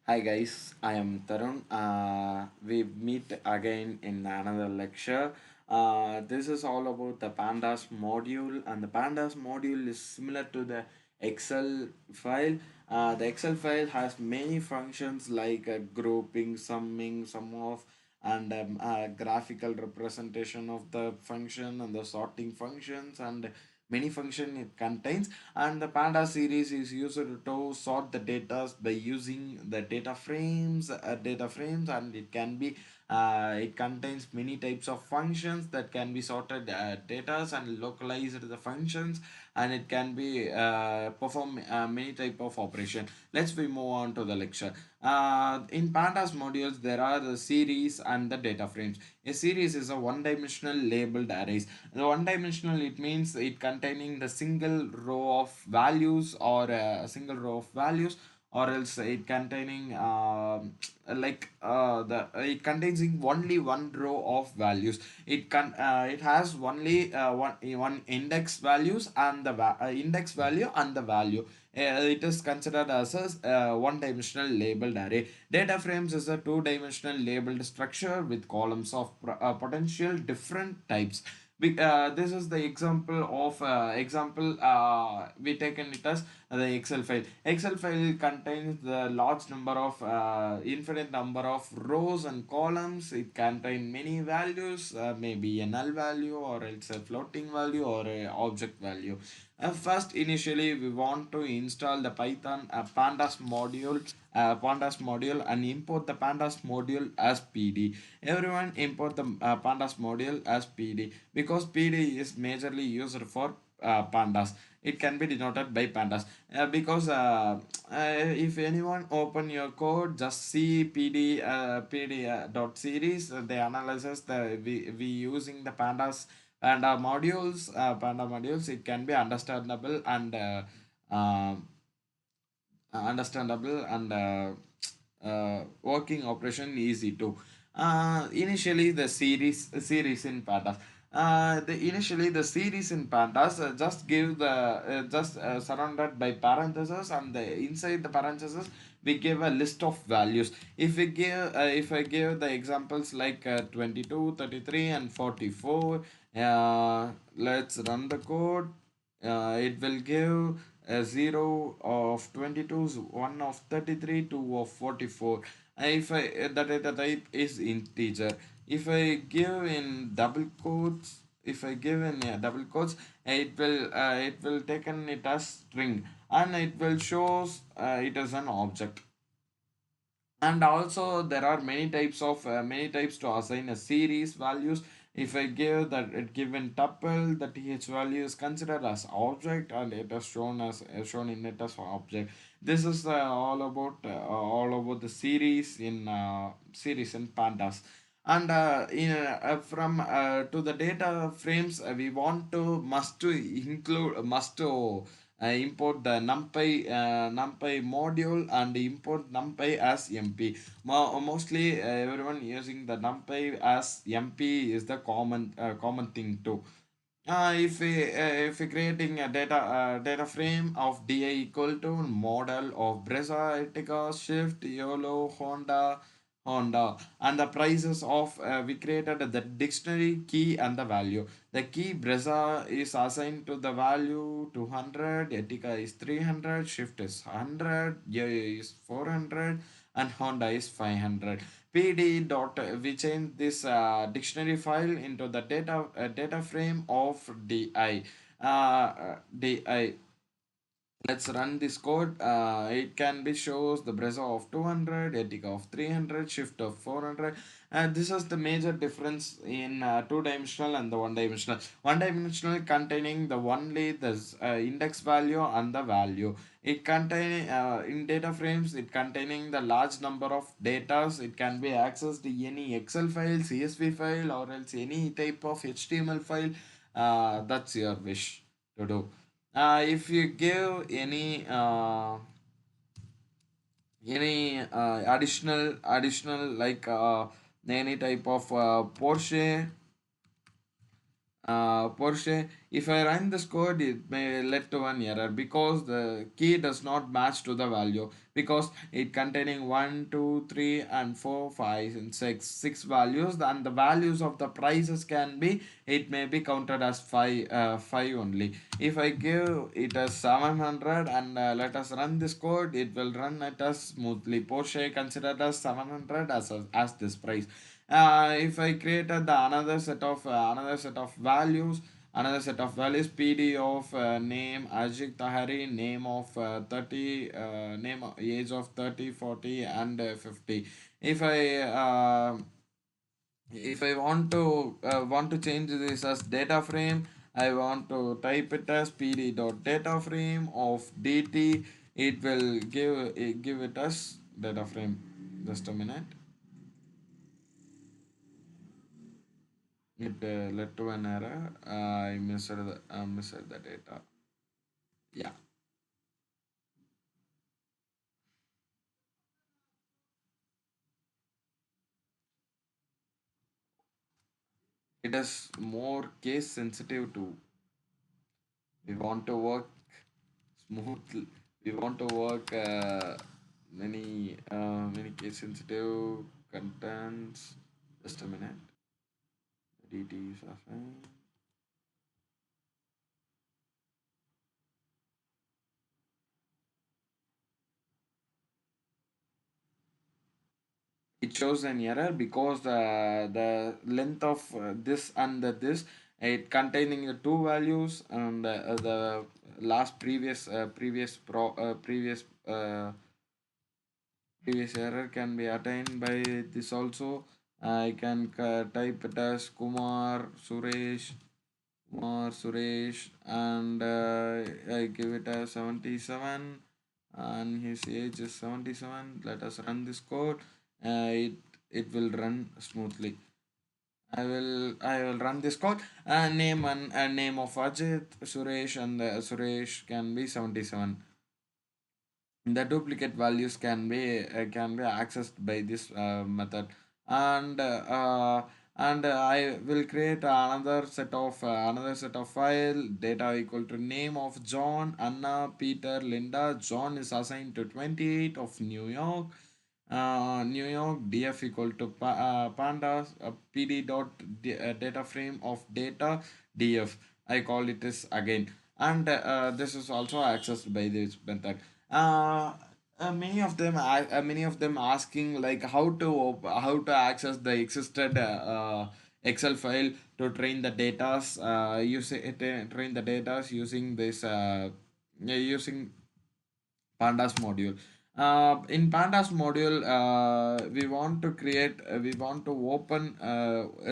Hi guys, I am Tarun. We meet again in another lecture. This is all about the pandas module, and the pandas module is similar to the Excel file. The Excel file has many functions like grouping, summing, sum of, and graphical representation of the function and the sorting functions and many function it contains. And the Panda series is used to sort the data by using the data frames, and it can be it contains many types of functions that can be sorted data and localized the functions, and it can be perform many type of operation. Let's we move on to the lecture. In pandas modules there are the series and the data frames. A series is a one-dimensional labeled arrays. The one-dimensional, it means it containing the single row of values, or a single row of values, or else it containing the it containing only one row of values. It has only one index values and the index value and the value. It is considered as a one-dimensional labeled array. Data frames is a two-dimensional labeled structure with columns of potential different types. This is the example we taken it as the Excel file. Excel file contains the large number of infinite number of rows and columns. It contains many values, maybe a null value or else a floating value or a object value. First, initially, we want to install the Python pandas module, and import the pandas module as PD. Everyone import the pandas module as PD because PD is majorly used for pandas. It can be denoted by pandas if anyone open your code, just see pd dot series. The analysis we using the panda modules. It can be understandable and working operation easy too. Initially the series in pandas. Initially the series in pandas just give the just surrounded by parentheses, and inside the parentheses we give a list of values. If I give the examples like 22, 33 and 44, let's run the code. It will give a 0 of 22, 1 of 33, 2 of 44. If I the data type is integer. If I give in double quotes, if I give in double quotes, it will taken it as string, and it will shows it as an object. And also there are many types to assign a series values. If I give that it given tuple, the th value is considered as object, and it is shown in it as object. This is all about the series in pandas. And from to the data frames, we want to must to import the numpy module and import numpy as mp. Mostly everyone using the numpy as mp is the common thing too. If we creating a data frame of di equal to model of Brezza, Ertiga, Shift, YOLO, Honda, and the prices of we created the dictionary key and the value. The key Brezza is assigned to the value 200, Ertiga is 300, Shift is 100, YOLO is 400, and Honda is 500. PD dot we change this dictionary file into the data frame of di. Let's run this code. It can be shows the Brezza of 200, Etica of 300, Shift of 400. And this is the major difference in two-dimensional and the one-dimensional. One-dimensional containing the only the index value and the value. It contain in data frames. It containing the large number of datas. It can be accessed any Excel file, CSV file, or else any type of HTML file. That's your wish to do. If you give any additional like any type of Porsche, If I run this code, it may lead to an error because the key does not match to the value, because it containing 1, 2, 3, and 4, 5, and 6 values, and the values of the prices can be, it may be counted as 5 only. If I give it as 700 and let us run this code, it will run it as smoothly. Porsche considered as 700 as this price. If I created the another set of values, PD of name Ajik Tahari, name of 30, name age of 30, 40, and 50. If I want to change this as data frame, I want to type it as PD dot data frame of DT. It will give it as data frame. Just a minute. It led to an error. I misread the data. Yeah, it is more case sensitive too. We want to work smoothly. We want to work many case sensitive contents. Just a minute. DTs are fine. It shows an error because the length of this and this, it containing the two values, and the last previous error can be attained by this also. I can type it as Kumar Suresh, and I give it a 77, and his age is 77. Let us run this code. It will run smoothly. I will run this code. Name of Ajit Suresh, and Suresh can be 77. The duplicate values can be accessed by this method, and I will create another set of file data equal to name of John, Anna, Peter, Linda. John is assigned to 28 of New York. New York df equal to pandas pd dot data frame of data df. I call it this again, and this is also accessed by this method. uh, many of them asking like how to access the existed excel file to train the datas, train the datas using this using pandas module. In pandas module, we want to open,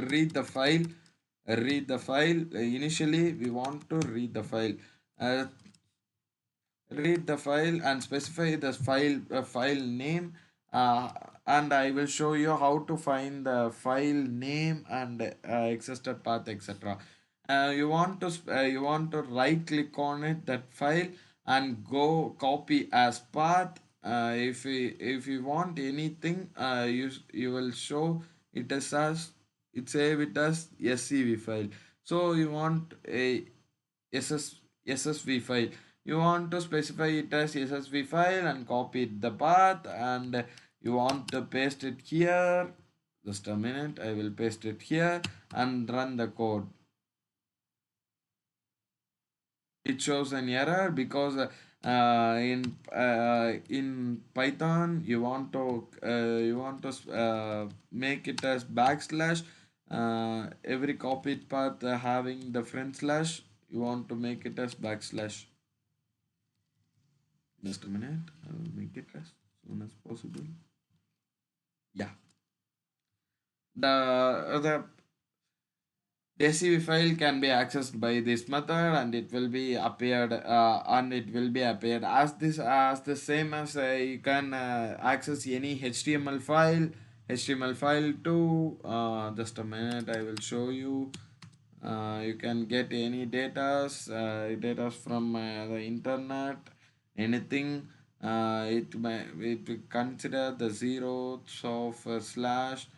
read the file. Initially we want to uh, read the file and specify the file name, uh, and I will show you how to find the file name and existed path, etc. You want to right click on it, that file, and go copy as path. If you want anything, you will show it as it save it as scv file. So you want a SS, SSV file. You want to specify it as SSV file and copy the path, and you want to paste it here. Just a minute, I will paste it here and run the code. It shows an error because in Python you want to make it as backslash, every copied path having the front slash. You want to make it as backslash. Just a minute, I will make it as soon as possible. Yeah, the DCV file can be accessed by this method, and it will be appeared as the same as you can access any HTML file too. Just a minute, I will show you. You can get any data from the internet, anything. It will consider the zeros of slash,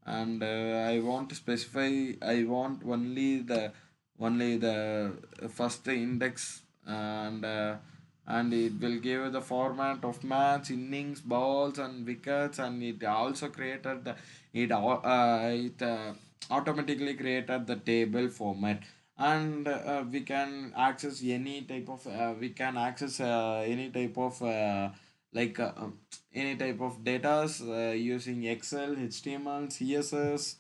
and I want to specify. I want only the only the first index, and it will give the format of match innings, balls and wickets, and it also created the it automatically created the table format. And we can access any type of any type of like any type of data using Excel, HTML, CSS,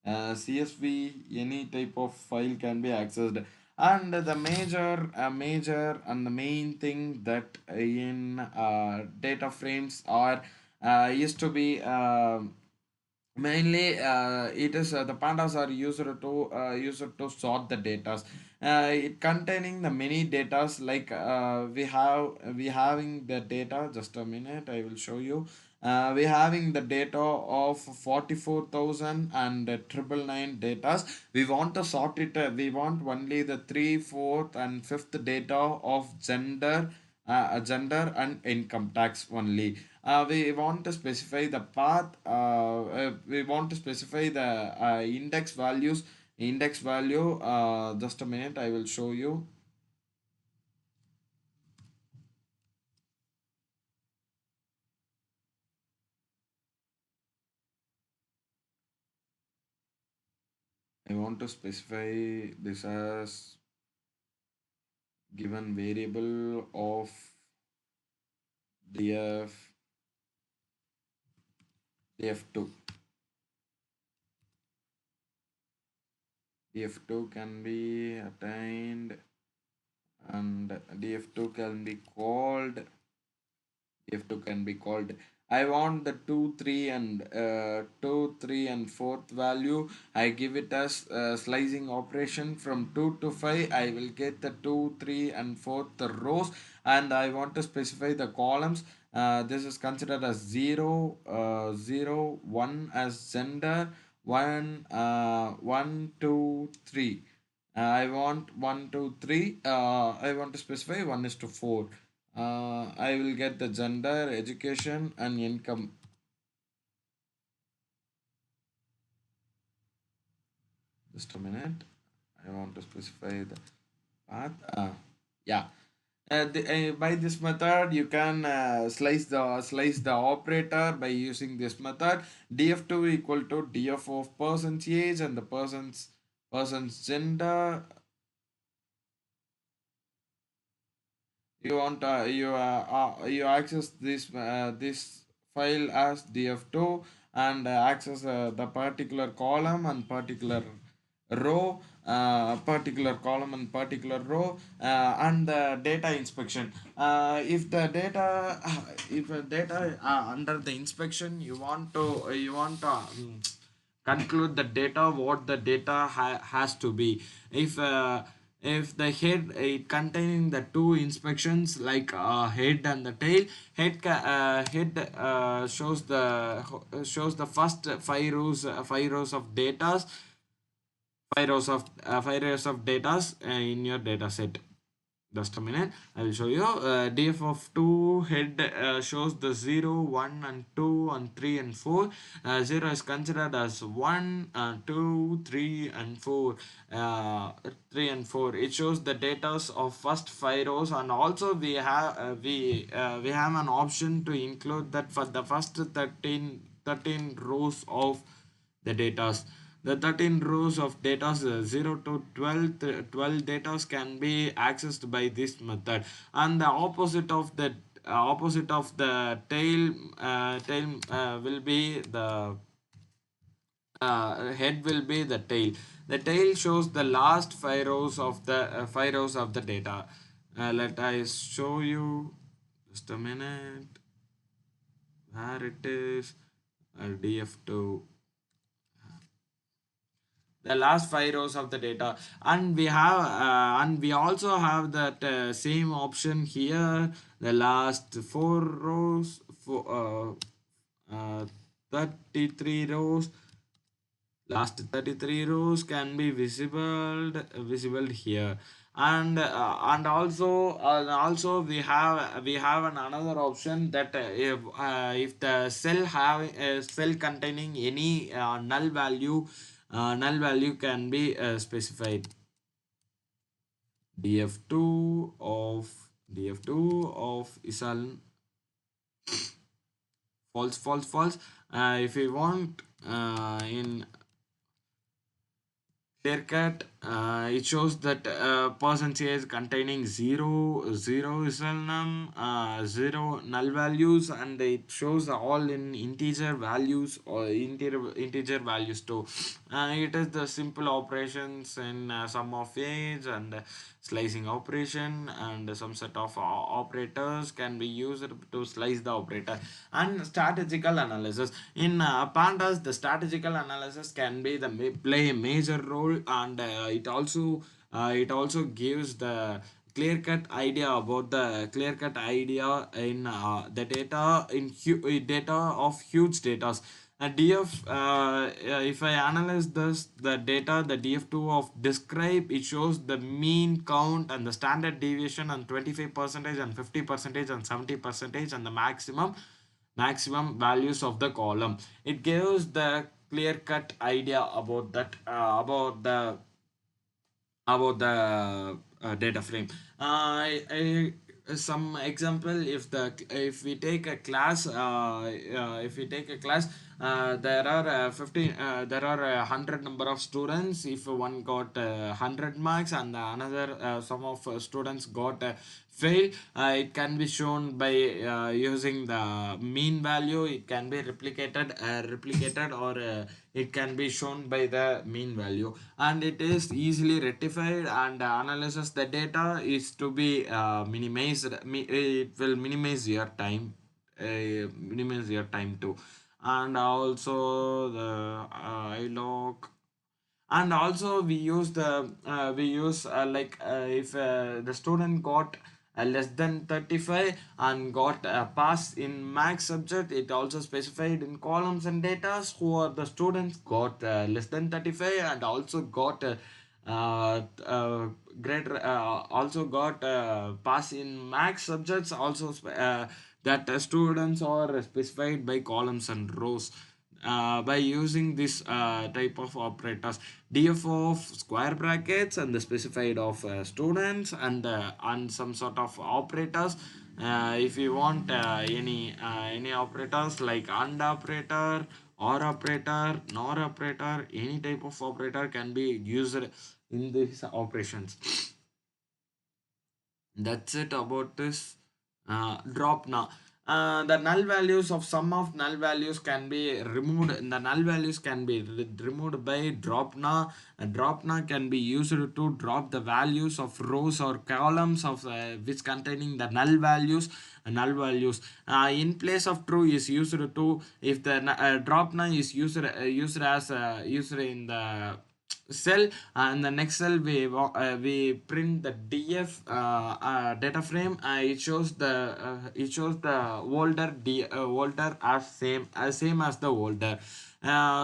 CSV. Any type of file can be accessed. And the major and the main thing that in data frames are used to be mainly it is the pandas are used to sort the data. It containing the many datas, like we having the data. Just a minute, I will show you. We having the data of 44,000 and triple nine datas. We want to sort it. We want only the three, fourth, and fifth data of gender and income tax only. We want to specify the path. We want to specify the index value. Just a minute, I will show you. I want to specify this as given variable of df df2. Df2 can be attained, and df2 can be called. If 2 can be called. I want the 2, 3, and 2, 3, and fourth value. I give it as slicing operation from 2 to 5. I will get the 2, 3, and fourth rows, and I want to specify the columns. This is considered as 0, 0, 1 as gender, 1, 1, 2, 3. I want 1, 2, 3. I want to specify 1 is to 4. I will get the gender, education, and income. Just a minute. I want to specify the path. Yeah. By this method, you can slice the operator by using this method. Df2 equal to df of person's age and the person's gender. You want you access this file as df2, and access the particular column and particular column and particular row, and the data inspection. If the data if the data under the inspection, you want to conclude the data, what the data has to be. If the head it containing the two inspections, like head and the tail. Head shows the first five rows of data, five rows of data in your data set. Just a minute, I will show you. Df of 2 head shows the 0, 1, and 2, and 3, and 4. 0 is considered as 1, 2, 3, and 4. 3 and 4. It shows the data of first 5 rows, and also we have an option to include that for the first 13 rows of the data. The 13 rows of data 0 to 12 data can be accessed by this method. And the opposite of the tail will be the head will be the tail. The tail shows the last 5 rows of the data. Let I show you. Just a minute. Where it is? DF2. The last 5 rows of the data. And we also have that same option here. The last 4 rows for 33 rows. Last 33 rows can be visible here. And also we have another option that if the cell containing any null value can be specified. df2 of df2 of isal false, false, false. If we want in clear cut, it shows that percentage containing zero isn't zero null values, and it shows all in integer values or integer values too. It is the simple operations in sum of age and slicing operation, and some set of operators can be used to slice the operator. And strategical analysis in pandas, the strategical analysis can be the play a major role, and it also gives the clear cut idea about the clear cut idea in the data in data of huge data. If I analyze the data, the df2 of describe, it shows the mean count and the standard deviation and 25 percentage and 50 percentage and 70 percentage and the maximum values of the column. It gives the clear cut idea about that about the data frame. Some example, if we take a class, there are 15 there are 100 number of students. If one got 100 marks and another some of students got fail, it can be shown by using the mean value. It can be replicated, or it can be shown by the mean value, and it is easily rectified, and analysis the data is to be minimized. It will minimize your time too. And also the ilog. And also we use if the student got less than 35 and got a pass in max subject, it also specified in columns and data who are the students got less than 35 and also got grade also got pass in max subjects also that students are specified by columns and rows. By using this type of operators, df of square brackets and the specified of students, and some sort of operators. If you want any operators like and operator, or operator, nor operator, any type of operator can be used in these operations. That's it about this drop now. The null values of sum of null values can be removed. The null values can be removed by drop now. Drop now can be used to drop the values of rows or columns of which containing the null values. In place of true is used to, if the drop now is used as used in the cell, and the next cell we print the df data frame. It shows the volter as same as the volter.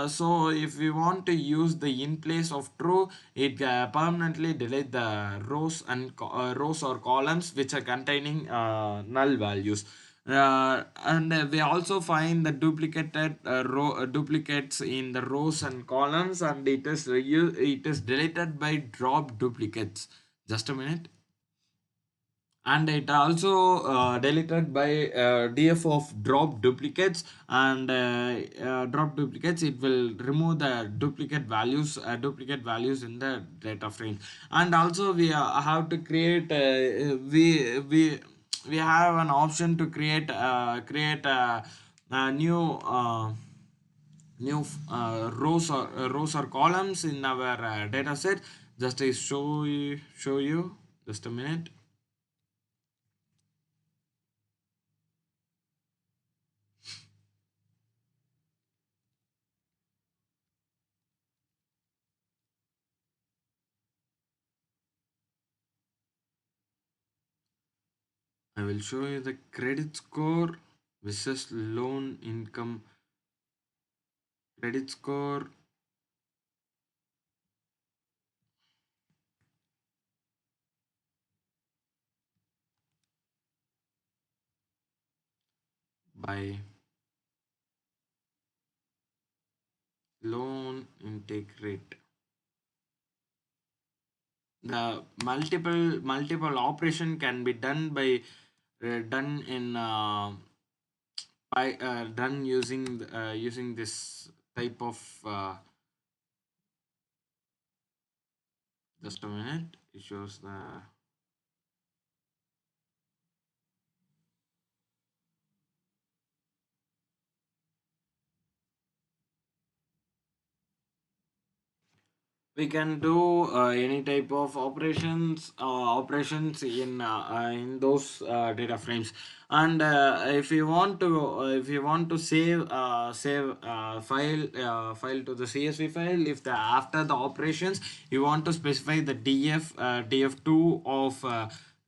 So if we want to use the in place of true, it permanently delete the rows or columns which are containing null values. And we also find the duplicates in the rows and columns, and it is deleted by drop duplicates. Just a minute. And it also deleted by df of drop duplicates, and drop duplicates, it will remove the duplicate values in the data frame. And also we have to create we have an option to create a new rows or columns in our data set. Just to show you just a minute. I will show you the credit score versus loan income. Credit score by loan intake rate. The multiple operation can be done by done in by done using this type of just a minute, it shows the. We can do any type of operations in those data frames. And if you want to save file to the CSV file, if the after the operations you want to specify the df2 of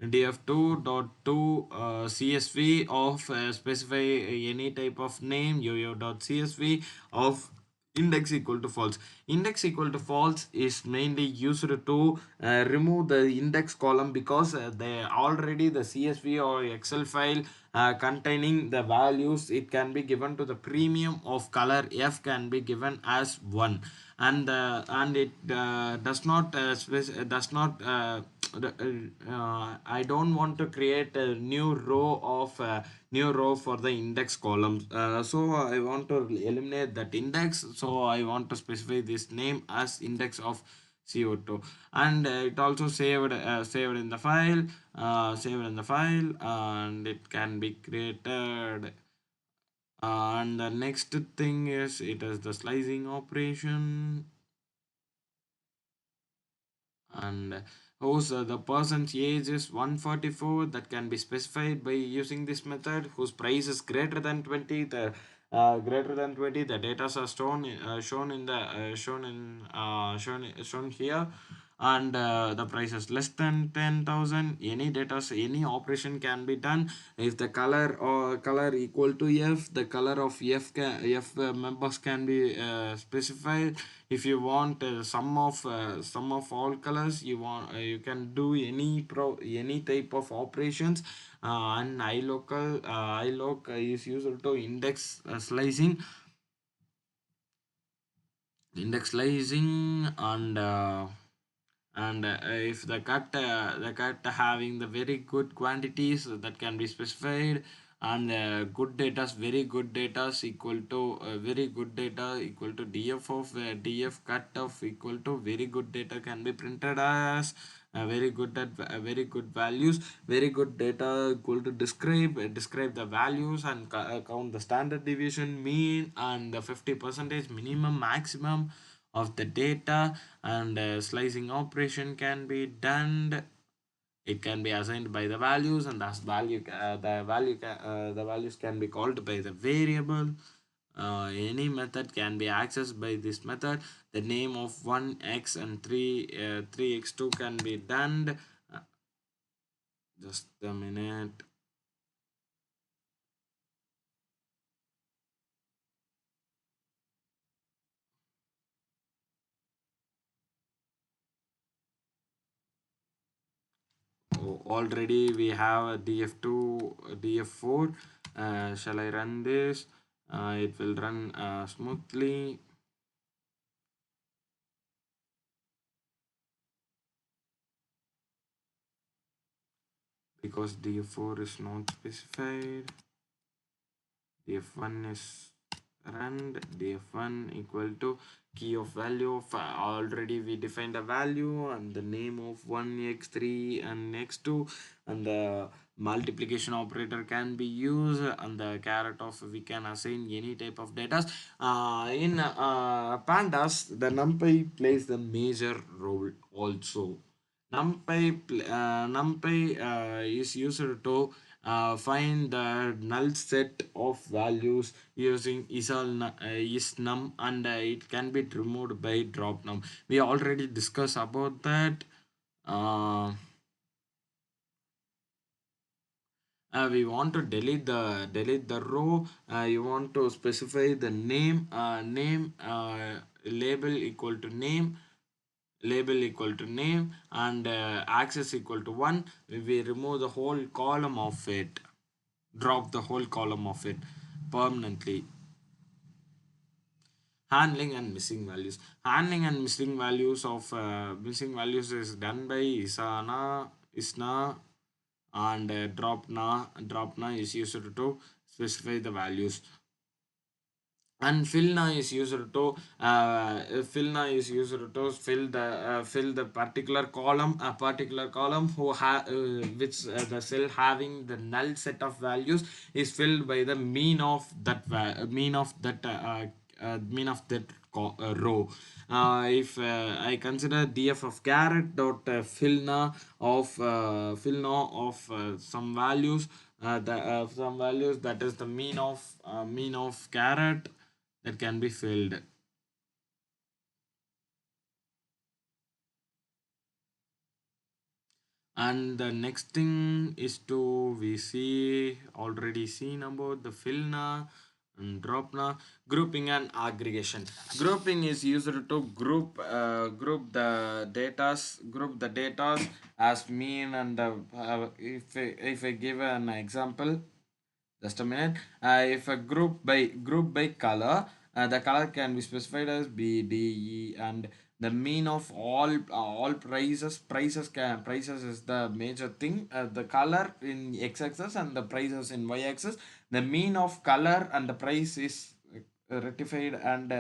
df2.2 CSV of specify any type of name yo.csv of index equal to false. Index equal to false is mainly used to remove the index column, because they already the CSV or Excel file containing the values, it can be given to the premium of color F can be given as 1. And it does not I don't want to create a new row for the index columns. So I want to eliminate that index. So I want to specify this name as index of CO2. And it also saved in the file, and it can be created. And the next thing is it is the slicing operation. And whose the person's age is 144, that can be specified by using this method. Whose price is greater than 20, the data are shown in the shown here. And the price is less than 10,000, any data, any operation can be done. If the color equal to F, the color of F members can be specified. If you want sum of all colors, you can do any type of operations. And iloc is used to index slicing. And if the cut having the very good quantities, that can be specified. And good data, very good data equal to very good data equal to df of df cut of equal to very good data can be printed as very good values. Very good data equal to describe the values, and count the standard deviation, mean, and the 50 percentage minimum maximum of the data. And slicing operation can be done. It can be assigned by the values, and thus the values can be called by the variable. Any method can be accessed by this method. The name of 1x and 3x2 can be done. uh, just a minute. Oh, already we have a df2 df4. Shall I run this? It will run smoothly, because df4 is not specified. df1 is run. df1 equal to key of value of already we defined a value, and the name of 1x3 and x2. And the multiplication operator can be used, and the caret of we can assign any type of data. In pandas, the numpy plays the major role also. NumPy is used to find the null set of values using isNum, and it can be removed by drop num. We already discussed about that. Uh, we want to delete the row. You want to specify the name label equal to name, and access equal to 1. We remove the whole column of it, drop the whole column of it permanently. Handling and missing values. Handling and missing values is done by isna, and dropna is used to specify the values, and filna is used to fill the particular column which the cell having the null set of values is filled by the mean of that row. If I consider df of caret dot filna of some values, that is the mean of caret that can be filled. And the next thing is to we see already seen about the filna and dropna. Grouping and aggregation. Grouping is used to group the datas as mean, and if I give an example, just a minute. If a group by color, the color can be specified as B, D, E, and the mean of all prices. Prices is the major thing. The color in x-axis and the prices in y-axis. The mean of color and the price is rectified and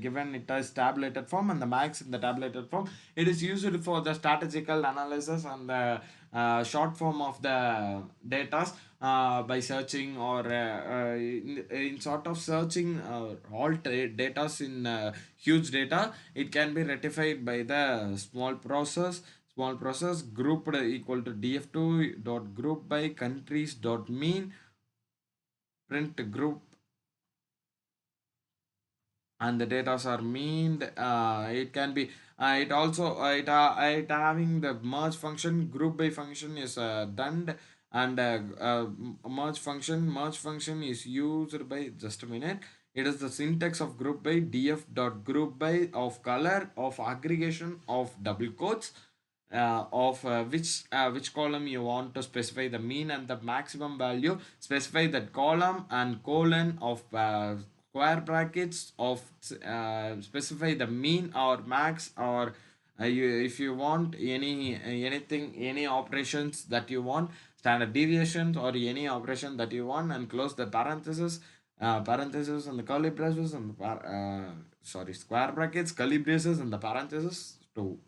given it as tabulated form, and the max in the tabulated form. It is used for the statistical analysis and the short form of the data by searching, or in sort of searching all data in huge data. It can be rectified by the small process grouped equal to df2 dot group by countries dot mean print group, and the data are mean. It can be it also it having the merge function. Group by function is done, and merge function is used by, just a minute, it is the syntax of group by df dot group by of color of aggregation of double quotes of which column you want to specify the mean and the maximum value. Specify that column and colon of square brackets of specify the mean or max, or if you want anything, any operations that you want, standard deviations or any operation that you want, and close the parentheses and the curly braces and the square brackets, curly braces and the parentheses to.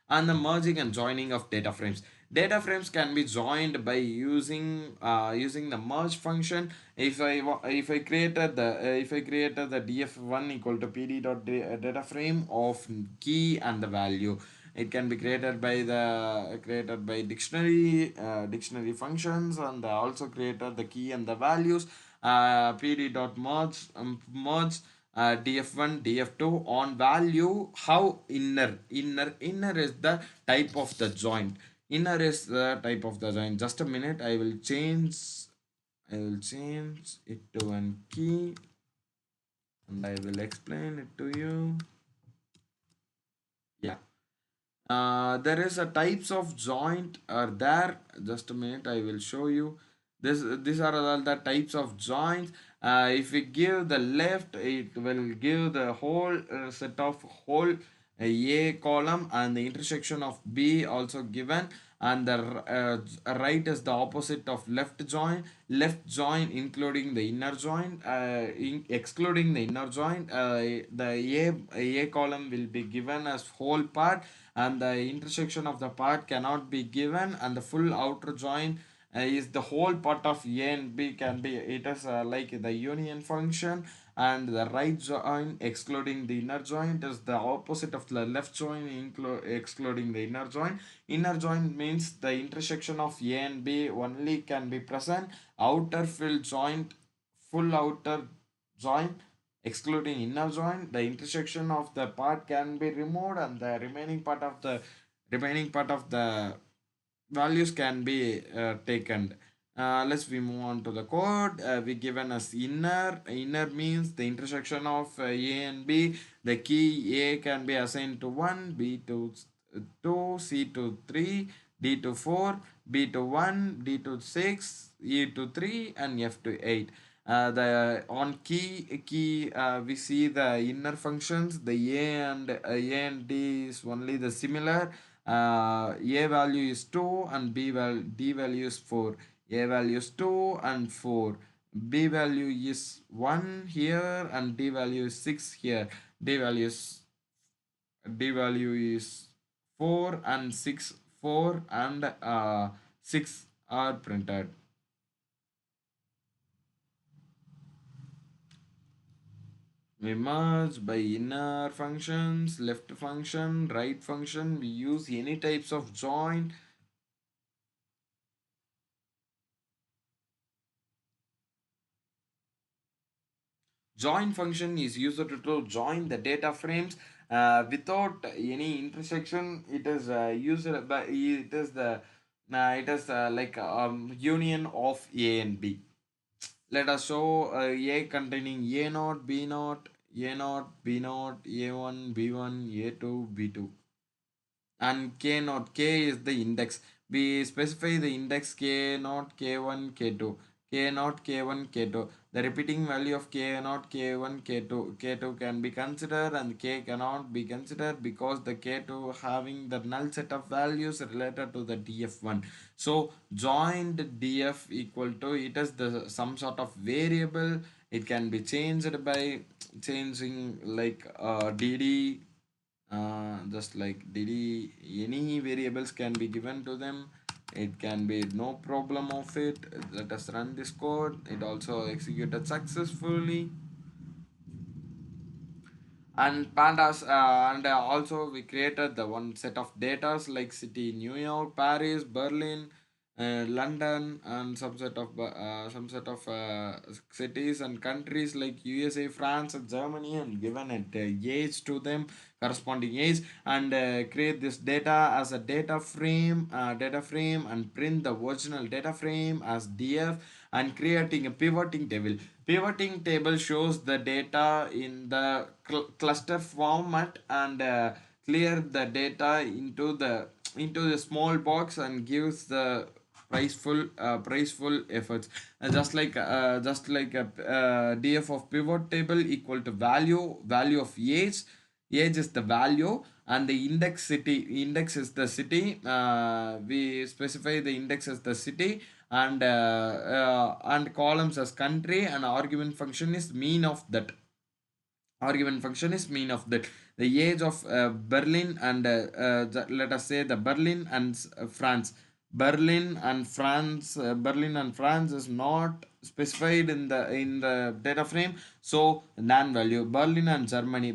And the merging and joining of data frames. Data frames can be joined by using the merge function. If I created the df1 equal to pd dot data frame of key and the value, it can be created by dictionary functions, and also created the key and the values. Pd dot merge df1 df2 on value. How inner is the type of the joint. Inner is the type of the joint. Just a minute, I will change it to one key, and I will explain it to you. Yeah. There is a types of joint are there. Just a minute, I will show you. These are all the types of joints. If we give the left, it will give the whole set of whole A column, and the intersection of B also given, and the right is the opposite of left joint. Left joint including the inner joint, excluding the inner joint. The A column will be given as whole part, and the intersection of the part cannot be given, and the full outer joint is the whole part of A and B can be. It is like the union function, and the right joint excluding the inner joint is the opposite of the left joint excluding the inner joint. Inner joint means the intersection of A and B only can be present. Outer full outer joint excluding inner joint, the intersection of the part can be removed, and the remaining part of the values can be taken. Let's we move on to the code. We given as inner means the intersection of A and B. The key A can be assigned to 1, B to 2, C to 3, D to 4, B to 1, D to 6, E to 3, and F to 8. The on key we see the inner functions. The a and d is only the similar. A value is 2 and d value is 4. A value is 2 and 4. B value is 1 here and d value is 6 here. D value is D value is 4 and 6, 4 and 6 are printed. We merge by inner functions, left function, right function. We use any types of join. Join function is used to join the data frames without any intersection. It is used by it is like union of A and B. Let us show A containing A naught, B naught, A naught, B naught, A1, B1, A2, B2, and K naught. K is the index. We specify the index K naught, K1, K2, K naught, K1, K2. The repeating value of K naught, K1, K2, K2 can be considered and K cannot be considered because the K2 having the null set of values related to the DF1. So joined DF equal to, it is the some sort of variable. It can be changed by changing like DD, just like DD, any variables can be given to them. It can be no problem of it. Let us run this code. It also executed successfully. And pandas, and also we created the one set of datas like city New York, Paris, Berlin, London, and some set of cities and countries like USA, France, and Germany, and given it age to them, corresponding age, and create this data as a data frame, and print the original data frame as DF, and creating a pivoting table. Pivoting table shows the data in the cluster format, and clear the data into the small box and gives the priceful efforts. Just like a df of pivot table equal to value of age is the value, and the index is the city. We specify the index as the city, and columns as country, and argument function is mean of that. Argument function is mean of that. The age of Berlin and let us say the Berlin and France. Berlin and France is not specified in the data frame, so non value. Berlin and Germany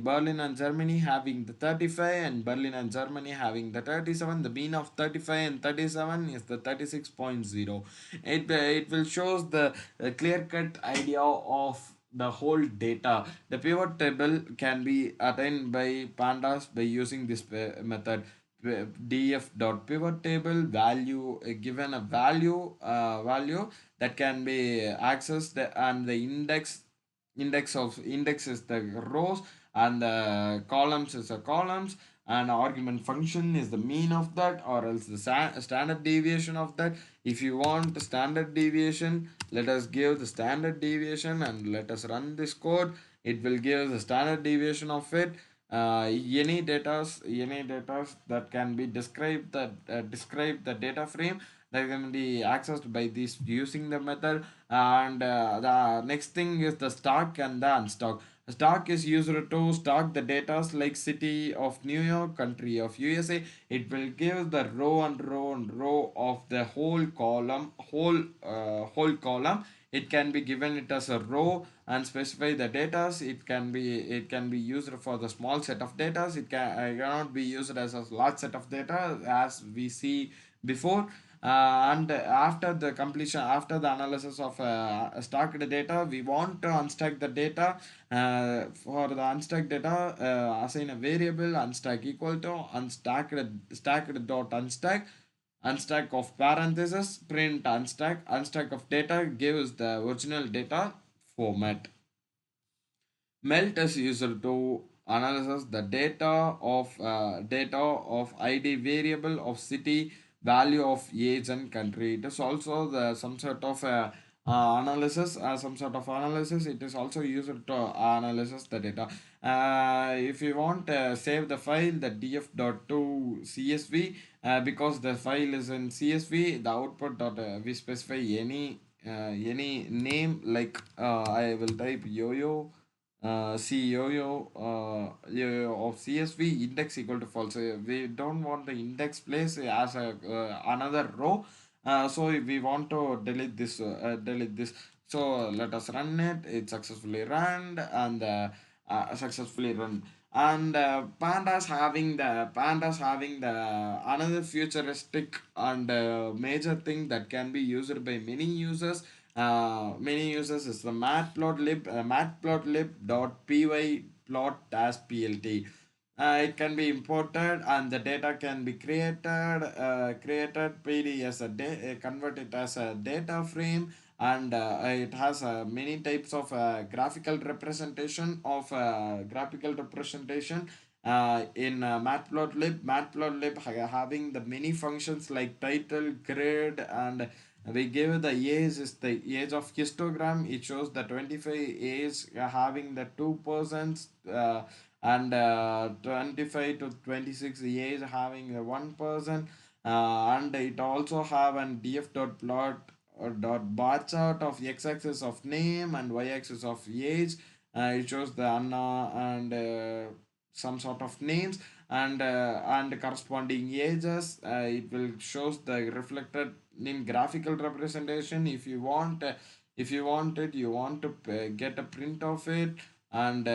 having the 35, and Berlin and Germany having the 37. The mean of 35 and 37 is the 36.0. It will shows the clear cut idea of the whole data. The pivot table can be attained by pandas by using this method. Df dot pivot table value, given a value that can be accessed, and the index is the rows, and the columns is the columns, and argument function is the mean of that, or else the standard deviation of that. If you want the standard deviation, let us give the standard deviation and let us run this code. It will give the standard deviation of it. Any data that can be describe the data frame that can be accessed by this using the method. And the next thing is the stock and the unstock. Stock is used to stock the data like city of New York, country of USA. It will give the row of the whole column. It can be given it as a row and specify the data. It can be used for the small set of data. Cannot be used as a large set of data as we see before. And after the completion, after the analysis of stacked data, we want to unstack the data. For the unstacked data, assign a variable unstack equal to stacked dot unstack of parentheses, print unstack of data gives the original data format. Melt is used to analyze the data of id variable of city, value of age and country. It is also the some sort of analysis, some sort of analysis. It is also used to analysis the data. If you want save the file, the df.to csv, because the file is in csv, the output dot we specify any name, like I will type yo-yo, C yo-yo of CSV index equal to false. We don't want the index place as a another row. So we want to delete this. So let us run it. It successfully ran and successfully run. And pandas having the another futuristic and major thing that can be used by many users. Many users is the matplotlib.py plot dash plt. It can be imported and the data can be created PD as convert it as a data frame, and it has many types of graphical representation in matplotlib having the many functions like title, grid, and we give the age is the age of histogram. It shows the 25 age having the 2%, and 25 to 26 age having the 1%, and it also have an df dot plot or dot bar chart of x-axis of name and y-axis of age. It shows the Anna and some sort of names, and corresponding ages. It will shows the reflected in graphical representation. If you want it, you want to get a print of it, and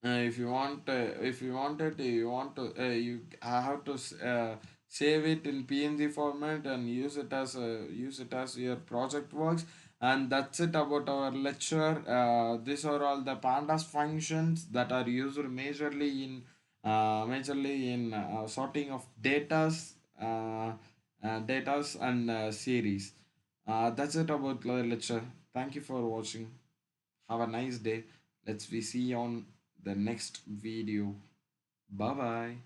if you want it, you want to you have to save it in png format and use it as your project works. And that's it about our lecture. These are all the pandas functions that are used majorly in sorting of datas and series. That's it about the lecture. Thank you for watching. Have a nice day. Let's we see you on the next video. Bye bye.